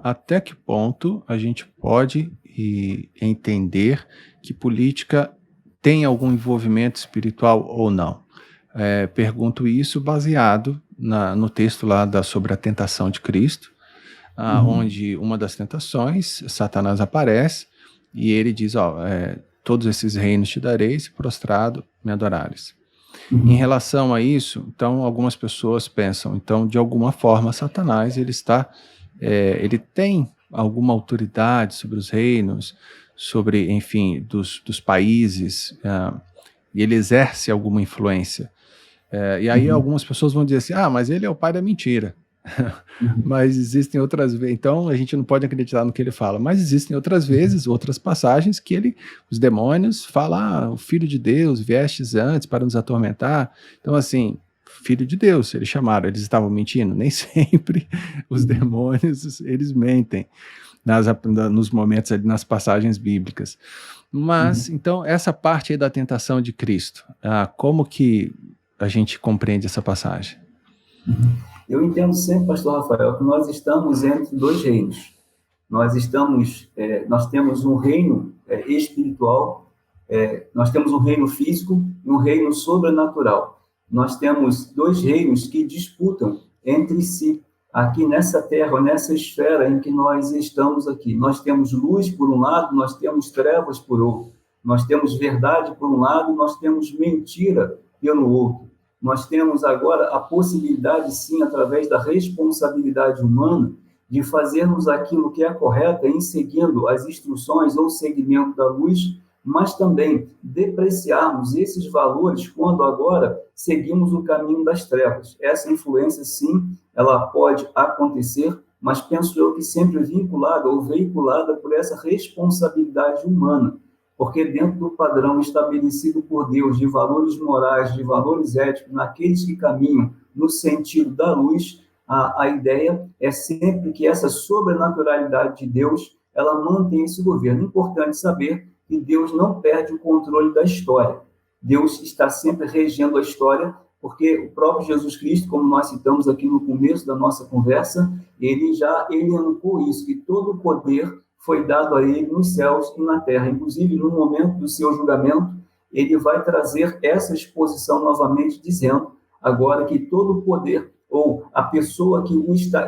Até que ponto a gente pode entender que política tem algum envolvimento espiritual ou não? Pergunto isso baseado no texto lá sobre a tentação de Cristo, Uhum, onde uma das tentações, Satanás aparece e ele diz, todos esses reinos te darei, se prostrado me adorares. Em uhum, relação a isso, então algumas pessoas pensam, então de alguma forma Satanás ele tem alguma autoridade sobre os reinos, sobre, enfim, dos países, e ele exerce alguma influência. E aí uhum, algumas pessoas vão dizer assim, mas ele é o pai da mentira. uhum, Mas existem outras vezes, então a gente não pode acreditar no que ele fala, mas existem outras vezes, outras passagens que os demônios falam, o Filho de Deus, viestes antes para nos atormentar. Então, assim, Filho de Deus, eles chamaram, eles estavam mentindo? Nem sempre os uhum, demônios, eles mentem nos momentos ali, nas passagens bíblicas. Mas, uhum, então, essa parte aí da tentação de Cristo, como que a gente compreende essa passagem? uhum. Eu entendo sempre, pastor Rafael, que nós estamos entre dois reinos. Nós temos um reino espiritual, nós temos um reino físico e um reino sobrenatural. Nós temos dois reinos que disputam entre si aqui nessa terra, nessa esfera em que nós estamos aqui. Nós temos luz por um lado, nós temos trevas por outro. Nós temos verdade por um lado, nós temos mentira pelo outro. Nós temos agora a possibilidade, sim, através da responsabilidade humana, de fazermos aquilo que é correto em seguindo as instruções ou segmento da luz, mas também depreciarmos esses valores quando agora seguimos o caminho das trevas. Essa influência, sim, ela pode acontecer, mas penso eu que sempre vinculada ou veiculada por essa responsabilidade humana, porque dentro do padrão estabelecido por Deus de valores morais, de valores éticos, naqueles que caminham no sentido da luz, a ideia é sempre que essa sobrenaturalidade de Deus, ela mantém esse governo. É importante saber que Deus não perde o controle da história. Deus está sempre regendo a história, porque o próprio Jesus Cristo, como nós citamos aqui no começo da nossa conversa, ele já elencou isso, que todo o poder foi dado a ele nos céus e na terra. Inclusive, no momento do seu julgamento, ele vai trazer essa exposição novamente, dizendo agora que todo o poder ou a pessoa que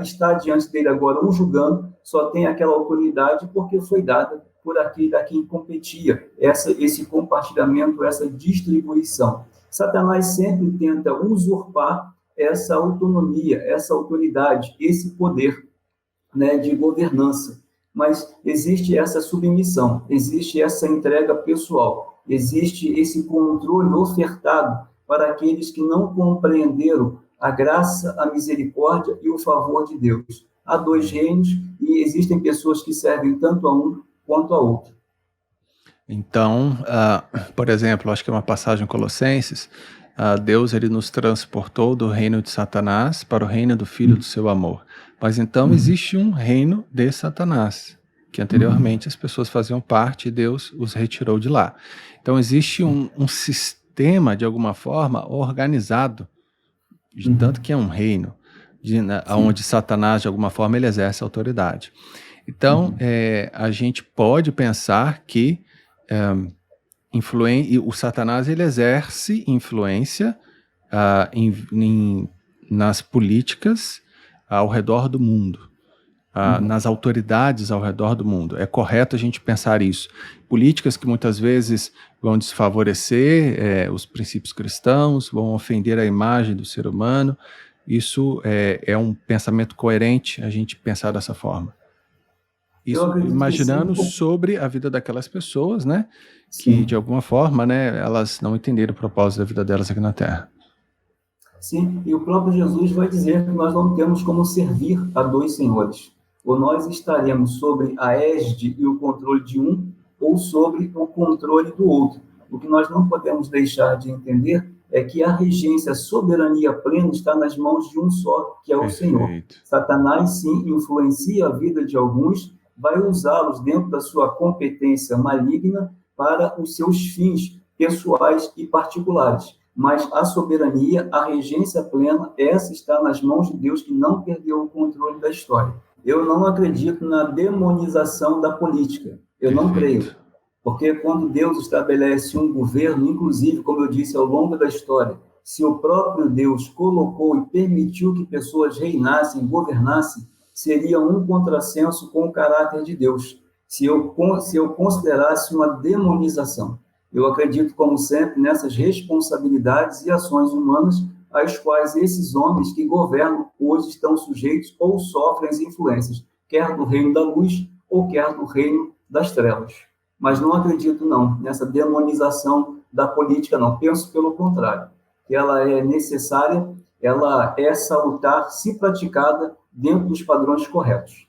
está diante dele agora o julgando só tem aquela autoridade porque foi dada por aquele a quem competia esse compartilhamento, essa distribuição. Satanás sempre tenta usurpar essa autonomia, essa autoridade, esse poder, né, de governança. Mas existe essa submissão, existe essa entrega pessoal, existe esse controle ofertado para aqueles que não compreenderam a graça, a misericórdia e o favor de Deus. Há dois reinos e existem pessoas que servem tanto a um quanto a outro. Então, por exemplo, acho que é uma passagem em Colossenses, Deus ele nos transportou do reino de Satanás para o reino do Filho do seu amor. Mas então Uhum, existe um reino de Satanás, que uhum, anteriormente as pessoas faziam parte e Deus os retirou de lá. Então existe um sistema, de alguma forma, organizado, de tanto uhum, que é um reino, sim, onde Satanás, de alguma forma, ele exerce autoridade. Então, uhum, a gente pode pensar que e o Satanás ele exerce influência nas políticas ao redor do mundo, uhum, nas autoridades ao redor do mundo. É correto a gente pensar isso. Políticas que muitas vezes vão desfavorecer os princípios cristãos, vão ofender a imagem do ser humano. Isso é um pensamento coerente a gente pensar dessa forma. eu Isso acredito que sim. imaginando sobre a vida daquelas pessoas, né, que de Sim. alguma forma, né, elas não entenderam o propósito da vida delas aqui na Terra. Sim, e o próprio Jesus vai dizer que nós não temos como servir a dois senhores. Ou nós estaremos sobre a égide e o controle de um, ou sobre o controle do outro. O que nós não podemos deixar de entender é que a regência, a soberania plena está nas mãos de um só, que é o Senhor. Perfeito. Satanás, sim, influencia a vida de alguns, vai usá-los dentro da sua competência maligna para os seus fins pessoais e particulares, mas a soberania, a regência plena, essa está nas mãos de Deus que não perdeu o controle da história. Eu não acredito na demonização da política. Eu não creio. Perfeito. Porque quando Deus estabelece um governo, inclusive, como eu disse, ao longo da história, se o próprio Deus colocou e permitiu que pessoas reinassem, governassem, seria um contrassenso com o caráter de Deus, se eu considerasse uma demonização. Eu acredito, como sempre, nessas responsabilidades e ações humanas às quais esses homens que governam hoje estão sujeitos ou sofrem as influências, quer do reino da luz ou quer do reino das trevas. Mas não acredito, não, nessa demonização da política, não. Penso pelo contrário, que ela é necessária, ela é salutar se praticada dentro dos padrões corretos.